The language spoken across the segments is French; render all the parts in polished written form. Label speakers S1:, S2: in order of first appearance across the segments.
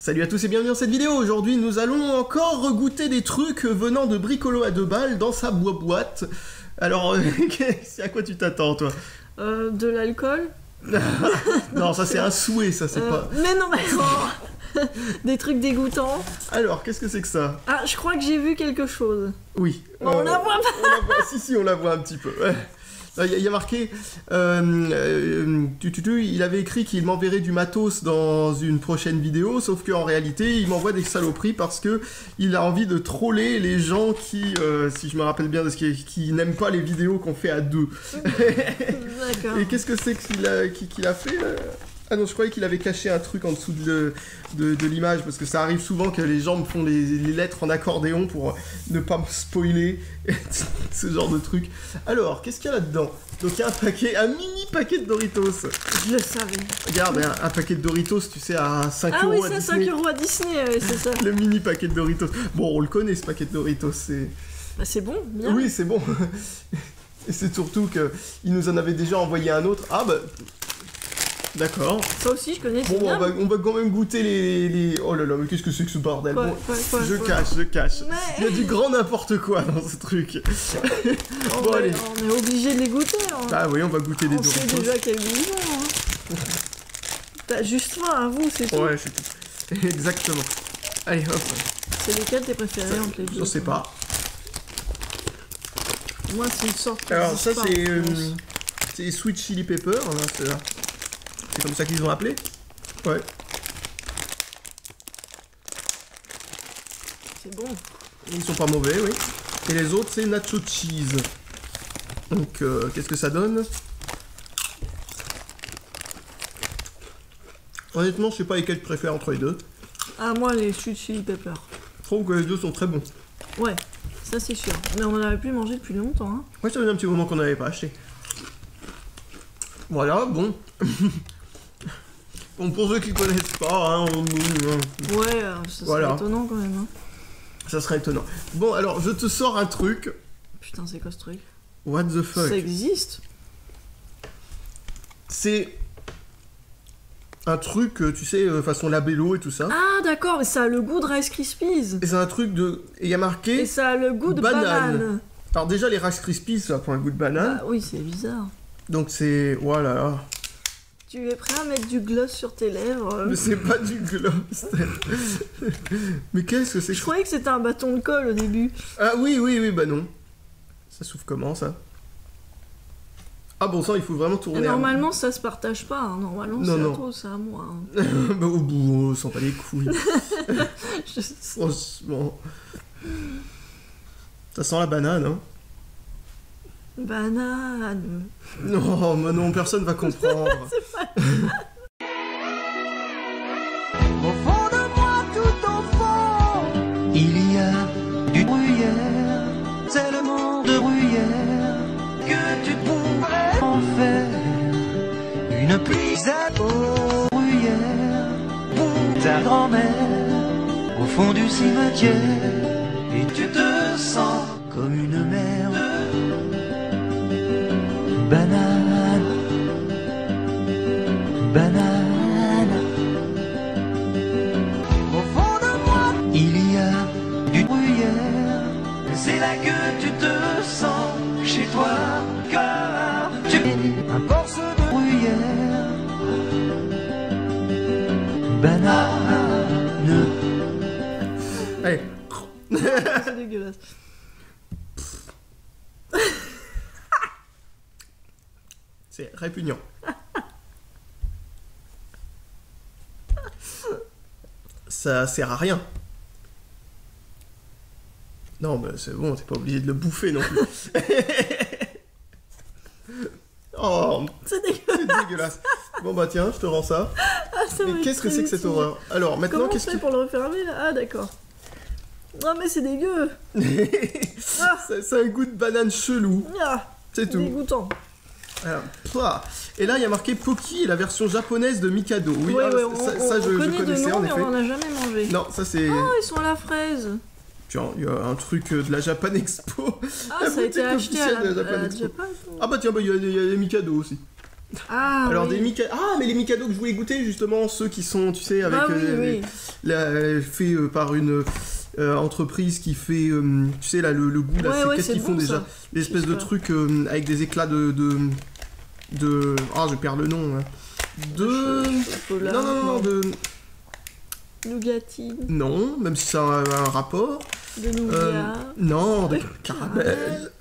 S1: Salut à tous et bienvenue dans cette vidéo. Aujourd'hui nous allons encore regoûter des trucs venant de Bricolo à 2 balles dans sa boîte. Alors, c'est à quoi tu t'attends toi?
S2: De l'alcool.
S1: Non, ça c'est un souhait, ça c'est pas...
S2: Mais non, mais non. Des trucs dégoûtants.
S1: Alors, qu'est-ce que c'est que ça?
S2: Ah, je crois que j'ai vu quelque chose.
S1: Oui.
S2: Bon, on la voit pas.
S1: Si, on la voit un petit peu. Il y a marqué, il avait écrit qu'il m'enverrait du matos dans une prochaine vidéo, sauf qu'en réalité, il m'envoie des saloperies parce que il a envie de troller les gens qui, si je me rappelle bien de ce qui n'aiment pas les vidéos qu'on fait à deux.
S2: D'accord.
S1: Et qu'est-ce que c'est qu'il a fait Ah non, je croyais qu'il avait caché un truc en dessous de l'image, parce que ça arrive souvent que les gens me font les lettres en accordéon pour ne pas me spoiler, ce genre de truc. Alors, qu'est-ce qu'il y a là-dedans? Donc il y a un mini paquet de Doritos.
S2: Je le savais.
S1: Regarde, un paquet de Doritos, tu sais, à 5
S2: ah
S1: euros
S2: oui,
S1: à
S2: c'est
S1: Disney.
S2: 5 euros à Disney, c'est ça.
S1: Le mini paquet de Doritos. Bon, on le connaît, ce paquet de Doritos, c'est...
S2: Bah, c'est bon, bien.
S1: Oui, c'est bon. Et c'est surtout qu'il nous en avait déjà envoyé un autre. Ah bah... D'accord.
S2: Ça aussi, je connais.
S1: Bon, on va quand même goûter les... Oh là là, mais qu'est-ce que c'est que ce bordel?
S2: Quoi,
S1: bon,
S2: quoi,
S1: je cache.
S2: Mais...
S1: Il y a du grand n'importe quoi dans ce truc. Bon, allez.
S2: On est obligé de les goûter. Hein.
S1: Ah oui, on va goûter des
S2: Doritos. On sait déjà quel goût ils ont. Hein. T'as juste faim, à vous, c'est tout.
S1: Ouais, c'est tout. Exactement. Allez, hop.
S2: C'est lesquels tes préférés entre les deux?
S1: Je sais pas.
S2: Moi, c'est une sorte...
S1: Alors, ça, c'est Sweet Chili Pepper. Hein, c'est comme ça qu'ils ont appelé. Ouais.
S2: C'est bon.
S1: Ils sont pas mauvais, oui. Et les autres, c'est Nacho Cheese. Donc, qu'est-ce que ça donne? Honnêtement, je sais pas lesquels je préfère entre les deux.
S2: Ah, moi, les Sweet Chili Pepper.
S1: Je trouve que les deux sont très bons.
S2: Ouais, ça c'est sûr. Mais on en avait plus mangé depuis longtemps, hein.
S1: Ouais, ça faisait un petit moment qu'on n'avait pas acheté. Voilà, bon. Bon, pour ceux qui connaissent pas, hein,
S2: ouais, ça serait étonnant quand même, hein.
S1: Ça serait étonnant. Bon, alors, je te sors un truc.
S2: Putain, c'est quoi ce truc?
S1: What the fuck?
S2: Ça existe?
S1: C'est un truc, tu sais, façon labello et tout ça.
S2: Ah, d'accord, mais ça a le goût de Rice Krispies.
S1: Et c'est un truc de... Et il y a marqué...
S2: Et ça a le goût de banane.
S1: Alors déjà, les Rice Krispies, ça a un goût de banane.
S2: Ah oui, c'est bizarre.
S1: Donc c'est... Voilà.
S2: Tu es prêt à mettre du gloss sur tes lèvres?
S1: Mais c'est pas du gloss. Mais qu'est-ce que c'est?
S2: Je croyais que c'était un bâton de colle au début.
S1: Ah oui, bah non. Ça s'ouvre comment, ça? Ah bon sang, il faut vraiment tourner.
S2: Et normalement, ça se partage pas. Hein. Normalement, c'est à toi, c'est à moi. Hein.
S1: Bah au bout, on sent pas les couilles.
S2: Je sais.
S1: Franchement. Ça sent la banane, hein?
S2: Banane.
S1: Non, mais non, personne va comprendre.
S2: C'est pas...
S3: Au fond de moi, tout au fond, il y a du bruyère. C'est le monde de bruyère que tu pourrais en faire une pizza au bruyère pour ta grand-mère au fond du cimetière. Et tu te sens comme une merde. Banane, banane. Au fond de moi, il y a du bruyère. C'est là que tu te sens chez toi, car tu es un morceau de bruyère. Banane.
S1: Allez.
S2: C'est dégueulasse.
S1: C'est répugnant. Ça sert à rien. Non, mais c'est bon, t'es pas obligé de le bouffer non plus. Oh,
S2: C'est dégueulasse.
S1: dégueulasse. Bon bah tiens, je te rends ça.
S2: Ah, ça
S1: Mais
S2: va
S1: qu'est-ce
S2: être
S1: que c'est que cette
S2: utile.
S1: horreur? Alors maintenant,
S2: Comment on
S1: qu'est-ce
S2: fait
S1: que...
S2: pour le refermer là? Ah, d'accord. Non, mais c'est dégueu. Ah.
S1: C'est un goût de banane chelou.
S2: Ah,
S1: C'est tout.
S2: dégoûtant.
S1: Alors, pouah. Et là, il y a marqué Pocky, la version japonaise de Mikado. Oui,
S2: Ouais,
S1: ah,
S2: ouais,
S1: ça, je
S2: connaît de
S1: connaissais
S2: nom,
S1: en
S2: mais
S1: effet.
S2: on en a jamais mangé.
S1: Non, ça c'est...
S2: Ah, ils sont à la fraise.
S1: Tiens, il y a un truc de la Japan Expo.
S2: Ah,
S1: La
S2: ça a été
S1: boutique
S2: acheté à
S1: officielle de
S2: la
S1: Japan Expo.
S2: Japan.
S1: Ah bah tiens, il y a les Mikado aussi.
S2: Ah,
S1: Alors
S2: oui.
S1: des Mikado... Ah, mais les Mikado que je voulais goûter, justement, ceux qui sont, tu sais, avec...
S2: Ah oui, oui.
S1: fait par une entreprise qui fait, tu sais, là, le goût, là,
S2: Ouais,
S1: qu'est-ce
S2: c'est
S1: qu'ils font
S2: bon,
S1: déjà?
S2: ça.
S1: L'espèce
S2: Je sais
S1: de
S2: pas.
S1: truc avec des éclats de... Ah, je perds le nom, hein.
S2: Chocolat,
S1: Non, de...
S2: Nougatine,
S1: Non, même si ça a un rapport.
S2: de nougat.
S1: Non, de
S2: Ouais,
S1: caramel.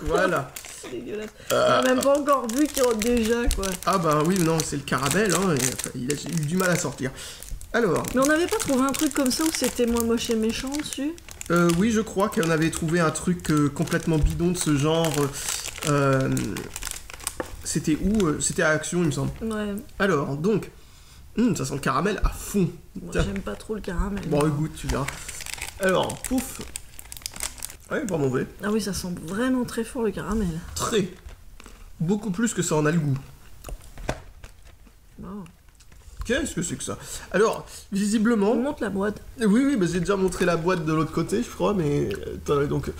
S1: Voilà.
S2: C'est dégueulasse. On a même pas encore vu qu'il rentre déjà, quoi.
S1: Ah bah oui, non, c'est le caramel, hein, et, enfin, il a eu du mal à sortir. Alors,
S2: Mais on n'avait pas trouvé un truc comme ça où c'était moins moche et méchant dessus?
S1: oui, je crois qu'on avait trouvé un truc complètement bidon de ce genre. C'était où C'était à Action, il me semble.
S2: Ouais.
S1: Alors, donc, ça sent le caramel à fond.
S2: Moi,
S1: Tiens.
S2: j'aime pas trop le caramel.
S1: Bon, écoute, tu verras. Alors, pouf. Ouais, pas mauvais.
S2: Ah oui, ça sent vraiment très fort le caramel.
S1: Très. Beaucoup plus que ça en a le goût.
S2: Bon.
S1: Qu'est-ce que c'est que ça? Alors, visiblement...
S2: On monte la boîte.
S1: Oui, bah, j'ai déjà montré la boîte de l'autre côté, je crois, mais... Attends, donc...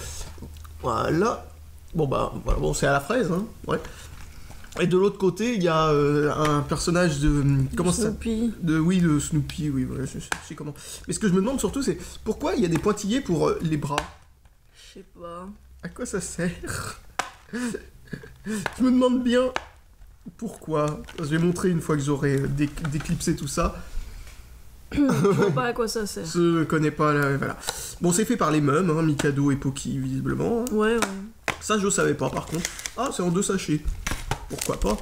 S1: Voilà. Bon, bah, voilà, bon, c'est à la fraise, hein. Ouais. Et de l'autre côté, il y a un personnage de... Comment ça
S2: Snoopy.
S1: Oui, de Snoopy, oui, voilà, je sais comment. Mais ce que je me demande surtout, c'est pourquoi il y a des pointillés pour les bras?
S2: Je sais pas.
S1: À quoi ça sert? Je me demande bien pourquoi. Je vais montrer une fois que j'aurai déclipsé tout ça.
S2: Je vois pas à quoi ça sert.
S1: Je connais pas, là, voilà. Bon, c'est fait par les mêmes, hein, Mikado et Poki, visiblement.
S2: Ouais.
S1: Ça, je savais pas, par contre. Ah, c'est en 2 sachets. Pourquoi pas?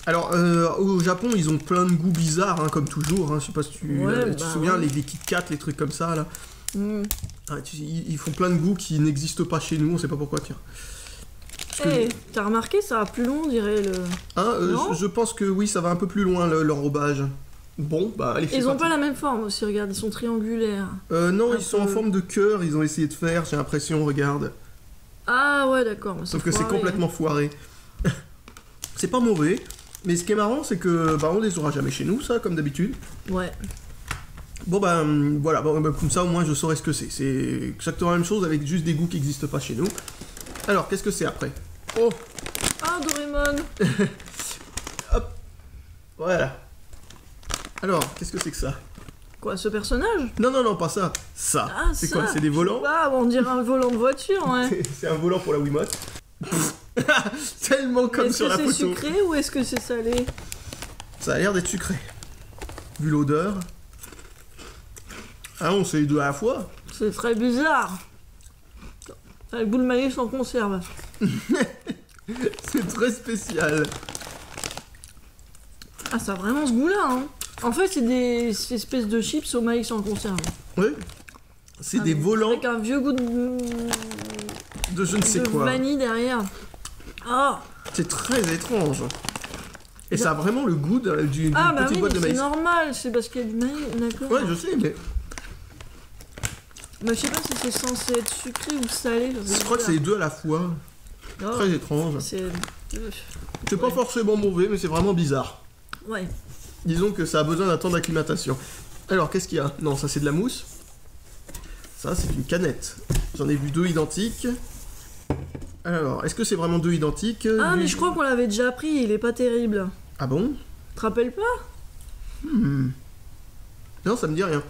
S1: Alors, au Japon, ils ont plein de goûts bizarres, hein, comme toujours. Hein. Je sais pas si tu
S2: Ouais,
S1: te
S2: bah
S1: souviens,
S2: ouais.
S1: les Kit Kat, les trucs comme ça, là.
S2: Mm.
S1: Ah, ils font plein de goûts qui n'existent pas chez nous, on sait pas pourquoi, tiens. Parce que-
S2: Eh, t'as remarqué, ça va plus long, on dirait le.
S1: Hein,
S2: Non
S1: je pense que oui, ça va un peu plus loin, l'enrobage. Bon, bah, allez, c'est
S2: Ils ont
S1: parti.
S2: pas la même forme aussi, regarde, ils sont triangulaires.
S1: Non,
S2: un
S1: ils sont en
S2: peu.
S1: forme de cœur, ils ont essayé de faire, j'ai l'impression, regarde.
S2: Ah ouais, d'accord. mais
S1: Sauf que c'est
S2: foiré.
S1: complètement foiré. C'est pas mauvais, mais ce qui est marrant, c'est que bah, on les aura jamais chez nous, ça, comme d'habitude.
S2: Ouais.
S1: Bon bah voilà, bon, bah, comme ça au moins je saurai ce que c'est. C'est exactement la même chose avec juste des goûts qui n'existent pas chez nous. Alors, qu'est-ce que c'est après? Oh,
S2: Ah, Doraemon.
S1: voilà. Alors, qu'est-ce que c'est que ça?
S2: Quoi, ce personnage?
S1: Non, pas ça. Ça.
S2: Ah,
S1: c'est
S2: ça.
S1: quoi? C'est des volants?
S2: Ah, on dirait un volant de voiture, ouais.
S1: C'est un volant pour la Wiimote. Tellement comme
S2: Est-ce
S1: sur
S2: que
S1: la
S2: c'est
S1: photo.
S2: sucré ou est-ce que c'est salé?
S1: Ça a l'air d'être sucré. Vu l'odeur. Ah non, c'est les deux à la fois.
S2: C'est très bizarre. C'est avec boule de maïs en conserve.
S1: C'est très spécial.
S2: Ah, ça a vraiment ce goût-là, hein. En fait, c'est des espèces de chips au maïs en conserve.
S1: Oui. C'est
S2: Ah,
S1: des volants
S2: Avec un vieux goût de
S1: de je ne sais quoi.
S2: vanille derrière. Ah,
S1: C'est très étrange. Et ça a vraiment le goût d'une
S2: ah bah
S1: petite
S2: oui,
S1: boîte
S2: mais
S1: de
S2: c'est
S1: maïs.
S2: normal, c'est parce qu'il y a du maïs, d'accord.
S1: Ouais, je sais, mais
S2: Mais je sais pas si c'est censé être sucré ou salé.
S1: je crois que c'est les deux à la fois.
S2: Oh,
S1: Très étrange.
S2: c'est...
S1: C'est pas forcément mauvais, mais c'est vraiment bizarre.
S2: Ouais.
S1: Disons que ça a besoin d'un temps d'acclimatation. Alors, qu'est-ce qu'il y a? Non, ça c'est de la mousse. Ça, c'est une canette. J'en ai vu 2 identiques. Alors, est-ce que c'est vraiment 2 identiques?
S2: Ah, mais je crois qu'on l'avait déjà pris, il est pas terrible.
S1: Ah bon?
S2: Tu te rappelles pas?
S1: Non, ça me dit rien.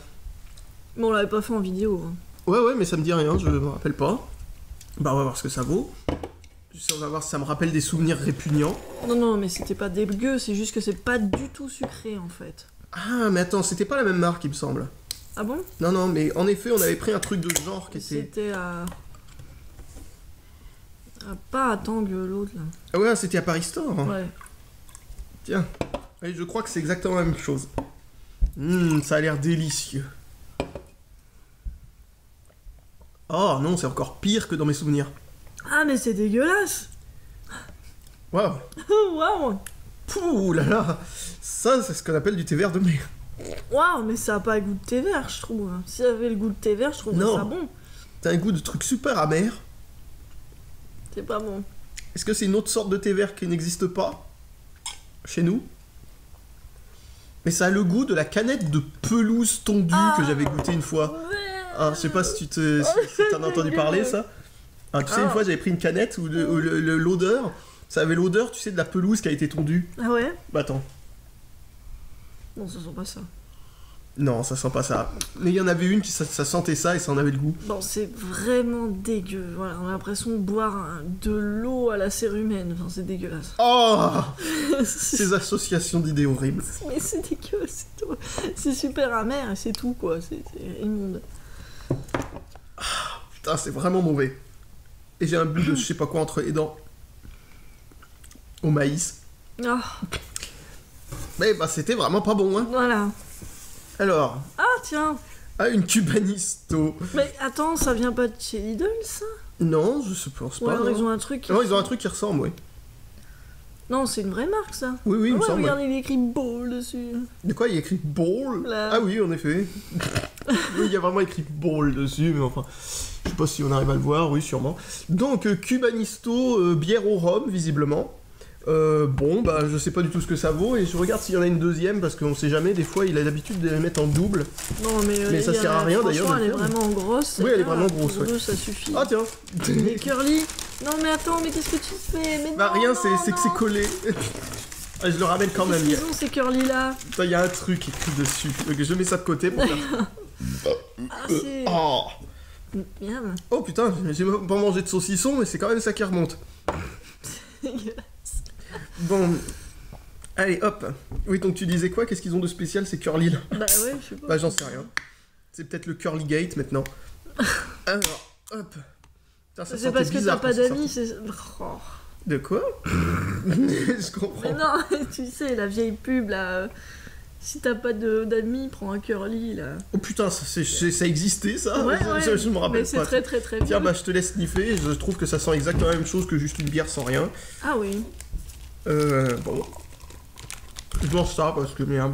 S2: Mais on l'avait pas fait en vidéo. Hein.
S1: Ouais, mais ça me dit rien, je me rappelle pas. Bah, on va voir ce que ça vaut. On va voir si ça me rappelle des souvenirs répugnants.
S2: Non, mais c'était pas dégueu, c'est juste que c'est pas du tout sucré en fait.
S1: Ah, mais attends, c'était pas la même marque, il me semble.
S2: Ah bon?
S1: Non, mais en effet, on avait pris un truc de ce genre qui était...
S2: C'était à... Pas à Tang l'autre là.
S1: Ah ouais, c'était à Paris Store. Hein.
S2: Ouais.
S1: Tiens. Et je crois que c'est exactement la même chose. Ça a l'air délicieux. Oh non, c'est encore pire que dans mes souvenirs.
S2: Ah mais c'est dégueulasse.
S1: Waouh.
S2: Waouh.
S1: Pouh là là. Ça, c'est ce qu'on appelle du thé vert de mer.
S2: Waouh, mais ça a pas le goût de thé vert, je trouve. Si ça avait le goût de thé vert, je trouverais
S1: Non.
S2: ça bon.
S1: T'as un goût de truc super amer.
S2: C'est pas bon.
S1: Est-ce que c'est une autre sorte de thé vert qui n'existe pas chez nous? Mais ça a le goût de la canette de pelouse tondue que j'avais goûté une fois. Ah, je sais pas si si t'en as entendu parler, ça. Ah, tu sais, une fois, j'avais pris une canette où l'odeur, Ça avait l'odeur, tu sais, de la pelouse qui a été tondue.
S2: Ah ouais?
S1: Bah attends.
S2: Non, ça sent pas ça.
S1: Non, ça sent pas ça. Mais il y en avait une qui ça sentait ça et ça en avait le goût.
S2: Bon, c'est vraiment dégueu. Voilà, on a l'impression de boire de l'eau à la cérumen. Enfin, c'est dégueulasse.
S1: Oh Ces associations d'idées horribles.
S2: Mais c'est dégueu, c'est tout. C'est super amer et c'est tout, quoi. C'est immonde.
S1: Putain, c'est vraiment mauvais. Et j'ai un but de je sais pas quoi entre les dents. Au maïs.
S2: Ah,
S1: Mais bah c'était vraiment pas bon, hein.
S2: voilà.
S1: Alors,
S2: Ah, tiens.
S1: une cubanisto.
S2: Mais attends, ça vient pas de chez Lidl, ça?
S1: Non, je pense
S2: Ou
S1: pas.
S2: alors
S1: non.
S2: ils ont un truc qui...
S1: Non, ils ont un truc qui ressemble, oui.
S2: Non, c'est une vraie marque, ça.
S1: Oui, oui, il me
S2: Ouais,
S1: semble.
S2: regarde, il est écrit Ball dessus.
S1: De quoi il y a écrit Ball?
S2: Là.
S1: Ah oui, en effet. Oui, il y a vraiment écrit Ball dessus, mais enfin, je sais pas si on arrive à le voir, oui, sûrement. Donc, Cubanisto, bière au rhum, visiblement. Bon, bah, je sais pas du tout ce que ça vaut, et je regarde s'il y en a une deuxième, parce qu'on sait jamais, des fois, il a l'habitude de les mettre en double.
S2: Non, mais
S1: ça sert à rien, d'ailleurs,
S2: franchement,
S1: de
S2: elle est
S1: le faire.
S2: vraiment grosse.
S1: Oui, elle est
S2: celle-là.
S1: vraiment grosse,
S2: Pour
S1: ouais.
S2: deux, ça suffit.
S1: Ah, tiens.
S2: Mais Curly. Non, mais attends, mais qu'est-ce que tu fais? Mais
S1: Bah,
S2: non,
S1: rien,
S2: non,
S1: c'est que c'est
S2: non.
S1: collé. Ah, je le ramène quand même.
S2: Qu'est-ce qu'ils ont, ces Curly là?
S1: Il y a un truc écrit dessus. Donc, je mets ça de côté pour faire.
S2: Ah, c'est.
S1: Oh.
S2: Miam.
S1: Oh putain, j'ai pas mangé de saucisson, mais c'est quand même ça qui remonte. Bon, allez hop. Oui, donc tu disais quoi? Qu'est-ce qu'ils ont de spécial ces curly là?
S2: Bah ouais, je sais pas.
S1: Bah j'en sais rien. C'est peut-être le curly gate maintenant. Alors, hop. Putain, ça
S2: C'est
S1: sentait
S2: parce que t'as
S1: bizarre
S2: pas
S1: quand c'est
S2: d'amis,
S1: sorti.
S2: c'est. Oh.
S1: De quoi? Je comprends.
S2: Mais non, tu sais, la vieille pub là. Si t'as pas d'amis, prends un Curly là.
S1: Oh putain, ça existait ça?
S2: Ouais, ouais.
S1: Je me rappelle
S2: Mais c'est
S1: pas.
S2: très très très
S1: Tiens,
S2: vieux.
S1: bah je te laisse sniffer. Je trouve que ça sent exactement la même chose que juste une bière sans rien.
S2: Ah oui.
S1: Bon. Je mange ça parce que merde.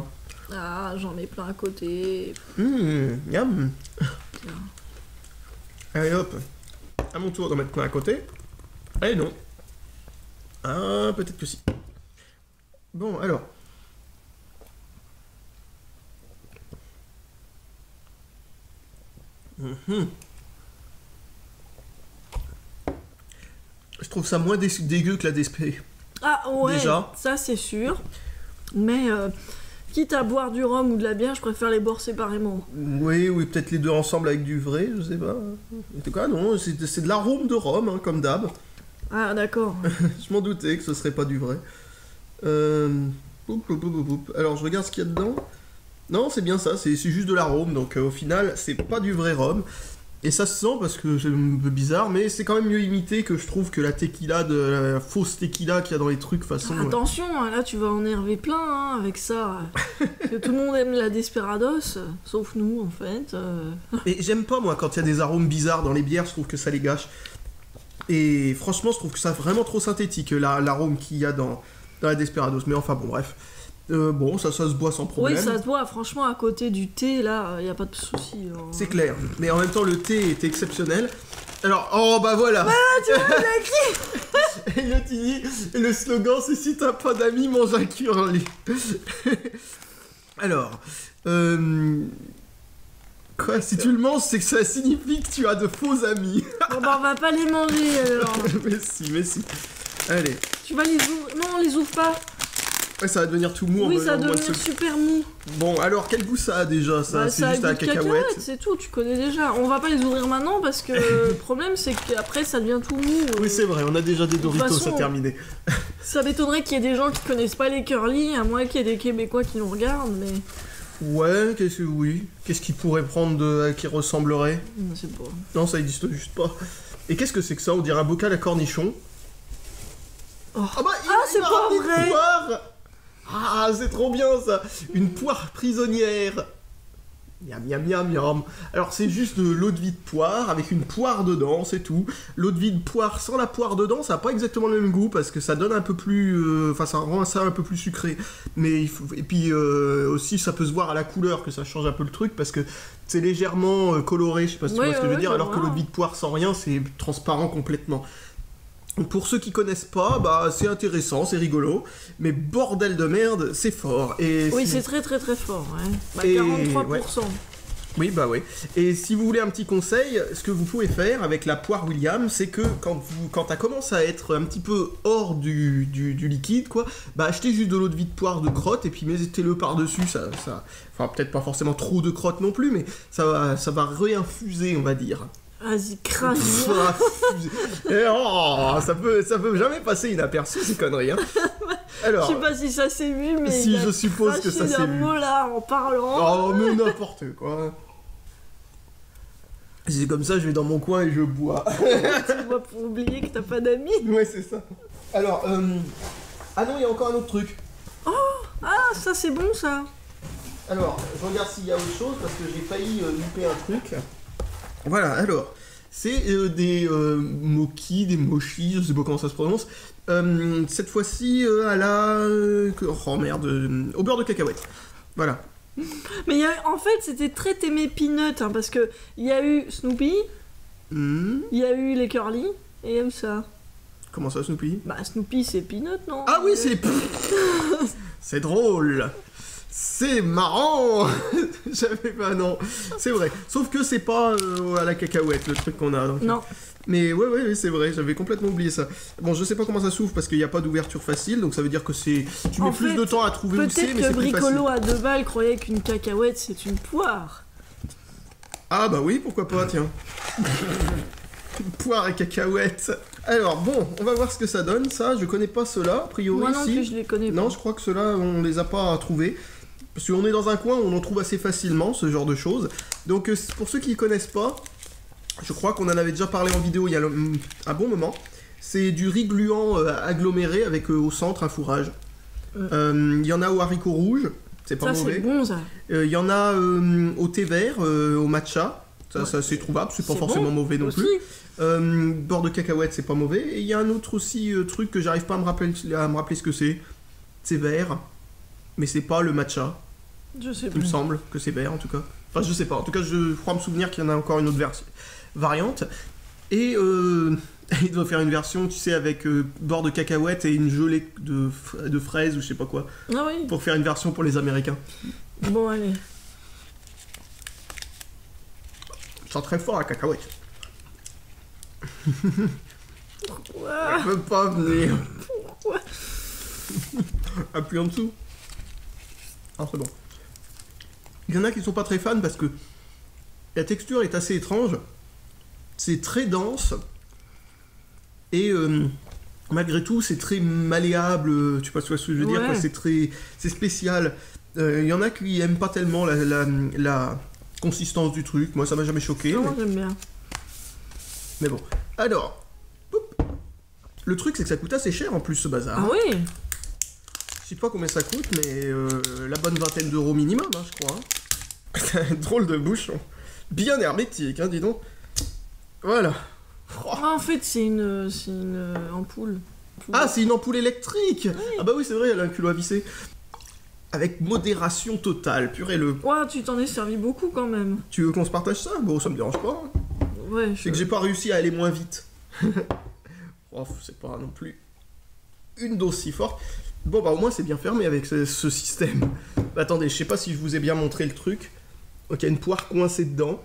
S2: Ah, j'en mets plein à côté.
S1: Miam.
S2: Tiens.
S1: Allez hop. À mon tour d'en mettre plein à côté. Allez non. Ah, peut-être que si. Bon, alors. Je trouve ça moins dégueu que la DSP.
S2: Ah ouais,
S1: Déjà.
S2: ça c'est sûr. Mais quitte à boire du rhum ou de la bière, je préfère les boire séparément.
S1: Oui, peut-être les deux ensemble avec du vrai, je sais pas. En tout cas, non, c'est de l'arôme de rhum, hein, comme d'hab.
S2: Ah d'accord.
S1: Je m'en doutais que ce serait pas du vrai. Alors, je regarde ce qu'il y a dedans. Non, c'est bien ça, c'est juste de l'arôme, donc au final, c'est pas du vrai rhum. Et ça se sent parce que c'est un peu bizarre, mais c'est quand même mieux imité que je trouve que la tequila, la fausse tequila qu'il y a dans les trucs façon.
S2: Attention, là tu vas en énerver plein hein, avec ça. Parce que tout le monde aime la Desperados, sauf nous en fait.
S1: Et j'aime pas moi quand il y a des arômes bizarres dans les bières, je trouve que ça les gâche. Et franchement, je trouve que ça vraiment trop synthétique l'arôme qu'il y a dans la Desperados. Mais enfin bon, bref. Bon, ça se boit sans problème.
S2: Oui, ça se boit, franchement, à côté du thé, là, y a pas de souci. Hein.
S1: C'est clair. Mais en même temps, le thé était exceptionnel. Alors, oh bah voilà.
S2: Ah, tu vois, il a écrit.
S1: Et là, tu dis, le slogan, c'est si t'as pas d'amis, mange un curly. Alors, quoi, si tu le manges, c'est que ça signifie que tu as de faux amis.
S2: Bon bah on va pas les manger alors.
S1: mais si. Allez.
S2: Tu vas les ouvrir. Non, on les ouvre pas.
S1: Ouais, ça va devenir tout mou.
S2: Oui,
S1: en
S2: ça va
S1: moins de
S2: devenir
S1: secondes.
S2: super mou.
S1: Bon, alors, quel goût ça a déjà, ça?
S2: Bah,
S1: C'est
S2: ça a
S1: juste à la
S2: goût de
S1: cacahuète.
S2: c'est tout, tu connais déjà. On va pas les ouvrir maintenant parce que le problème c'est qu'après ça devient tout mou.
S1: Oui, c'est vrai, on a déjà des
S2: toute
S1: Doritos
S2: façon,
S1: à terminer.
S2: Ça m'étonnerait qu'il y ait des gens qui connaissent pas les curly, à moins qu'il y ait des Québécois qui nous regardent, mais.
S1: Ouais, qu'est-ce qu'il pourrait prendre à qui ressemblerait?
S2: Je sais pas.
S1: Non, ça existe juste pas. Et qu'est-ce que c'est que ça? On dirait un bocal à cornichons.
S2: Oh.
S1: Ah bah,
S2: c'est
S1: m'a
S2: pas
S1: ramené une
S2: vrai.
S1: poire. Ah, c'est trop bien ça. Une poire prisonnière. Miam, miam, miam, miam. Alors, c'est juste de l'eau de vie de poire avec une poire dedans, c'est tout. L'eau de vie de poire sans la poire dedans, ça n'a pas exactement le même goût parce que ça donne un peu plus. Enfin, ça rend ça un peu plus sucré. Mais il faut... Et puis aussi, ça peut se voir à la couleur que ça change un peu le truc parce que c'est légèrement coloré, je sais pas si tu vois ce que je veux dire,
S2: je
S1: alors que
S2: vois.
S1: l'eau de vie de poire sans rien, c'est transparent complètement. Pour ceux qui connaissent pas, bah c'est intéressant, c'est rigolo, mais bordel de merde, c'est fort. Et
S2: Oui, c'est très très très fort, ouais. Bah,
S1: Et-
S2: 43%.
S1: Oui, bah oui. Et si vous voulez un petit conseil, ce que vous pouvez faire avec la poire William, c'est que quand ça commence à être un petit peu hors du liquide, quoi, bah achetez juste de l'eau de vie de poire de crotte et puis mettez-le par-dessus, enfin peut-être pas forcément trop de crotte non plus, mais ça va réinfuser, on va dire.
S2: Vas-y, crache.
S1: Et ça peut jamais passer inaperçu ces conneries, hein. Alors,
S2: je sais pas si ça s'est vu, mais
S1: si je suppose que ça s'est vu.
S2: mot là en parlant.
S1: Oh, mais n'importe quoi. C'est comme ça, je vais dans mon coin et je bois.
S2: Tu bois pour oublier que t'as pas d'amis.
S1: Ouais, c'est ça. Alors, ah non, il y a encore un autre truc.
S2: Ah, ça c'est bon ça.
S1: Alors, je regarde s'il y a autre chose parce que j'ai failli louper un truc. Voilà, alors, c'est des mochi, des mochi, je sais pas comment ça se prononce. Cette fois-ci à la... oh merde, au beurre de cacahuète. Voilà.
S2: Mais en fait, c'était très Témé Peanut, hein, parce que il y a eu Snoopy, il y a eu les Curly, et il y a eu ça.
S1: Comment ça, Snoopy?
S2: Bah, Snoopy, c'est Peanut, non?
S1: Ah oui, c'est... C'est drôle. C'est marrant. J'avais pas, non. C'est vrai. Sauf que c'est pas à la cacahuète, le truc qu'on a. Donc.
S2: Non.
S1: Mais ouais, c'est vrai, j'avais complètement oublié ça. Bon, je sais pas comment ça s'ouvre parce qu'il n'y a pas d'ouverture facile, donc ça veut dire que c'est... Tu mets plus de temps à trouver où c'est, mais c'est plus facile.
S2: Peut-être que Bricolo à 2 balles croyait qu'une cacahuète, c'est une poire.
S1: Ah bah oui, pourquoi pas, tiens. Poire et cacahuète. Alors, bon, on va voir ce que ça donne, ça. Je connais pas ceux-là, a priori.
S2: Moi non plus, je les connais pas.
S1: Non, je crois que ceux-là, on les a pas trouvés. Parce qu'on est dans un coin où on en trouve assez facilement, ce genre de choses. Donc, pour ceux qui ne connaissent pas... Je crois qu'on en avait déjà parlé en vidéo il y a un bon moment. C'est du riz gluant aggloméré avec au centre un fourrage. Il y en a au haricot rouge, c'est pas mauvais.
S2: Ça c'est bon ça.
S1: Il y en a au thé vert, au matcha. Ça c'est trouvable, c'est pas forcément mauvais non plus. Beurre de cacahuète, c'est pas mauvais. Et il y a un autre aussi truc que j'arrive pas à me rappeler ce que c'est. C'est vert, mais c'est pas le matcha.
S2: Je sais pas.
S1: Il me semble que c'est vert en tout cas. Enfin je sais pas, en tout cas je crois me souvenir qu'il y en a encore une autre variante. Et il doit faire une version, tu sais, avec beurre de cacahuète et une gelée de fraises ou je sais pas quoi.
S2: Ah oui.
S1: Pour faire une version pour les Américains.
S2: Bon, allez.
S1: Ça sent très fort la cacahuète.
S2: Pourquoi?
S1: Elle peut pas venir.
S2: Pourquoi?
S1: Appuie en dessous. Ah, c'est bon. Il y en a qui sont pas très fans parce que la texture est assez étrange. C'est très dense. Et malgré tout, c'est très malléable. Tu vois ce que je veux dire, quoi. C'est spécial. Il y en a qui aiment pas tellement la consistance du truc. Moi, ça m'a jamais choqué.
S2: Non, j'aime bien.
S1: Mais bon. Alors, le truc, c'est que ça coûte assez cher en plus, ce bazar.
S2: Ah oui.
S1: Je sais pas combien ça coûte, mais la bonne vingtaine d'euros minimum, hein, je crois. Hein. Drôle de bouchon. Bien hermétique, hein, dis donc. Voilà.
S2: Ah, en fait, c'est une ampoule.
S1: Ah, c'est une ampoule électrique.
S2: Oui.
S1: Ah bah oui, c'est vrai, elle a un culot à visser. Avec modération totale, purée le...
S2: Ouais, tu t'en es servi beaucoup quand même.
S1: Tu veux qu'on se partage ça? Bon, ça me dérange pas. Hein.
S2: Ouais,
S1: C'est que j'ai pas réussi à aller moins vite. Oh, c'est pas non plus une dose si forte. Bon, bah au moins c'est bien fermé avec ce système. Bah, attendez, je sais pas si je vous ai bien montré le truc. Ok, une poire coincée dedans.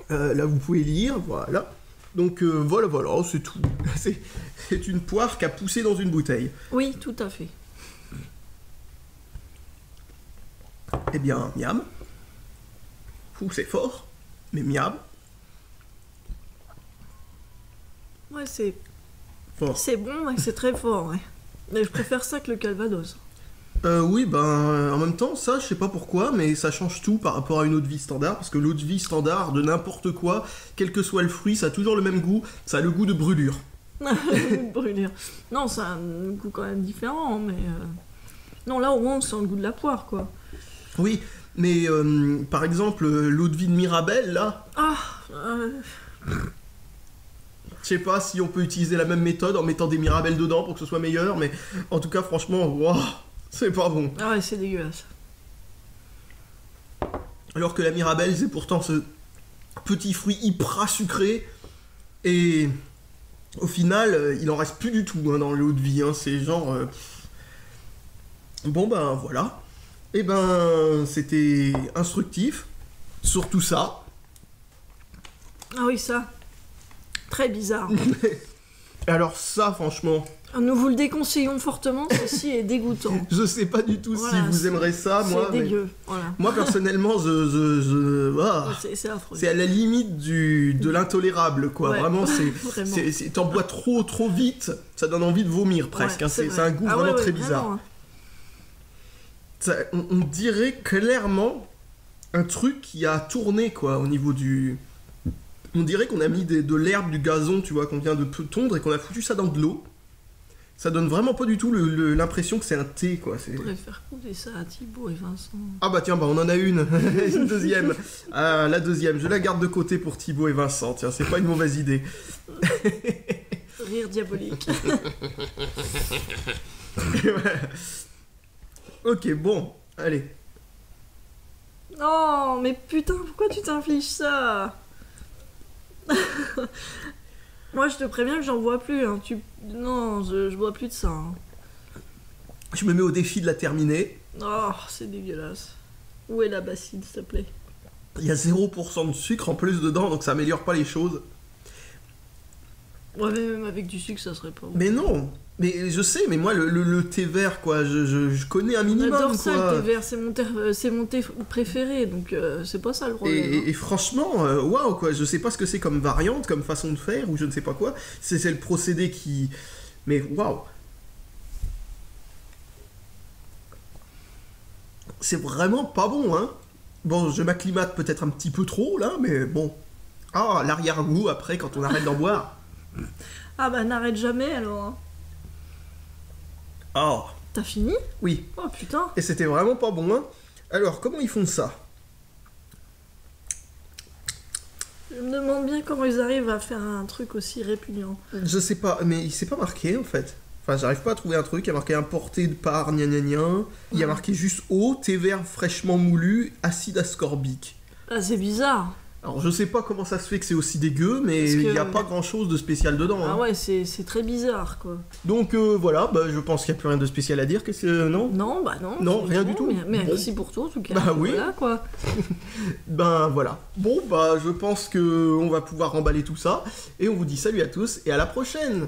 S1: Là, vous pouvez lire, voilà. Donc, voilà, c'est tout. C'est une poire qui a poussé dans une bouteille.
S2: Oui, tout à fait.
S1: Eh bien, miam. Ouh, c'est fort, mais miam.
S2: Ouais, c'est...
S1: Fort.
S2: C'est bon, ouais, c'est très fort, ouais. Mais je préfère ça que le Calvados.
S1: Oui, ben, en même temps, ça, je sais pas pourquoi, mais ça change tout par rapport à une eau de vie standard, parce que l'eau de vie standard, de n'importe quoi, quel que soit le fruit, ça a toujours le même goût, ça a le goût de brûlure.
S2: Brûlure. Non, ça a un goût quand même différent, mais... Non, là, au moins, on sent le goût de la poire, quoi.
S1: Oui, mais, par exemple, l'eau de vie de Mirabelle, là...
S2: Ah
S1: Je sais pas si on peut utiliser la même méthode en mettant des Mirabelles dedans pour que ce soit meilleur, mais en tout cas, franchement, wow, c'est pas bon.
S2: Ah ouais, c'est dégueulasse.
S1: Alors que la Mirabelle, c'est pourtant ce petit fruit hyper sucré, et au final, il en reste plus du tout hein, dans l'eau de vie, hein, c'est genre... Bon ben, voilà. Et ben, c'était instructif. Surtout ça.
S2: Ah oui, ça. Très bizarre.
S1: Alors ça, franchement,
S2: Nous vous le déconseillons fortement, ceci est dégoûtant.
S1: je sais pas du tout
S2: Voilà,
S1: si vous aimerez ça, moi.
S2: C'est
S1: Mais
S2: dégueu, voilà.
S1: moi, personnellement, ah,
S2: C'est affreux.
S1: c'est à la limite de l'intolérable, quoi.
S2: Ouais.
S1: Vraiment,
S2: Vraiment.
S1: t'en bois trop vite, ça donne envie de vomir presque.
S2: Ouais,
S1: hein.
S2: c'est
S1: C'est un
S2: vrai.
S1: goût
S2: Ah
S1: vraiment
S2: ouais,
S1: très
S2: ouais,
S1: bizarre.
S2: vraiment, hein.
S1: On dirait clairement un truc qui a tourné, quoi, au niveau du... On dirait qu'on a mis de l'herbe, du gazon, tu vois, qu'on vient de tondre et qu'on a foutu ça dans de l'eau. Ça donne vraiment pas du tout l'impression que c'est un thé, quoi.
S2: Je pourrais faire goûter ça à Thibaut et Vincent.
S1: Ah bah tiens, bah on en a une deuxième. Ah, la deuxième, je la garde de côté pour Thibaut et Vincent. Tiens, c'est pas une mauvaise idée.
S2: Rire diabolique.
S1: Ok, bon, allez.
S2: Oh, mais putain, pourquoi tu t'infliges ça? Moi, je te préviens que j'en bois plus. Hein. Non, je bois plus de ça. Hein.
S1: Je me mets au défi de la terminer.
S2: Oh, c'est dégueulasse. Où est la bassine, s'il te plaît?
S1: Il y a 0% de sucre en plus dedans, donc ça améliore pas les choses.
S2: Ouais, mais même avec du sucre, ça serait pas bon.
S1: Mais non, mais je sais, mais moi le thé vert, quoi, je connais un minimum,
S2: J'adore
S1: quoi.
S2: ça, le thé vert, c'est mon thé préféré, donc c'est pas ça le problème. hein.
S1: Et franchement, waouh, quoi, je sais pas ce que c'est comme variante, comme façon de faire, ou je ne sais pas quoi. C'est le procédé qui... Mais waouh. C'est vraiment pas bon, hein. Bon, je m'acclimate peut-être un petit peu trop, là, mais bon. Ah, l'arrière-goût, après, quand on arrête d'en boire.
S2: Ah bah n'arrête jamais alors. Hein.
S1: Oh,
S2: T'as fini?
S1: oui.
S2: Oh putain.
S1: Et c'était vraiment pas bon, hein. Alors, comment ils font ça?
S2: Je me demande bien comment ils arrivent à faire un truc aussi répugnant.
S1: Je sais pas, mais il s'est pas marqué, en fait. Enfin, j'arrive pas à trouver un truc. Il y a marqué importé par gna gna gna. Il y a marqué juste eau, thé vert fraîchement moulu, acide ascorbique.
S2: Ah, c'est bizarre.
S1: Alors, je sais pas comment ça se fait que c'est aussi dégueu, mais
S2: Parce que-
S1: il y a pas grand chose de spécial dedans.
S2: Ah
S1: hein.
S2: ouais, c'est très bizarre quoi.
S1: Donc, voilà, bah, je pense qu'il n'y a plus rien de spécial à dire. Qu'est-ce que. Non?
S2: Non, bah non.
S1: Non,
S2: c'est
S1: rien
S2: bon,
S1: du tout.
S2: Mais
S1: Bon.
S2: merci pour tout en tout cas.
S1: Bah oui.
S2: Voilà quoi.
S1: Ben voilà. Bon, bah, je pense que on va pouvoir remballer tout ça. Et on vous dit salut à tous et à la prochaine!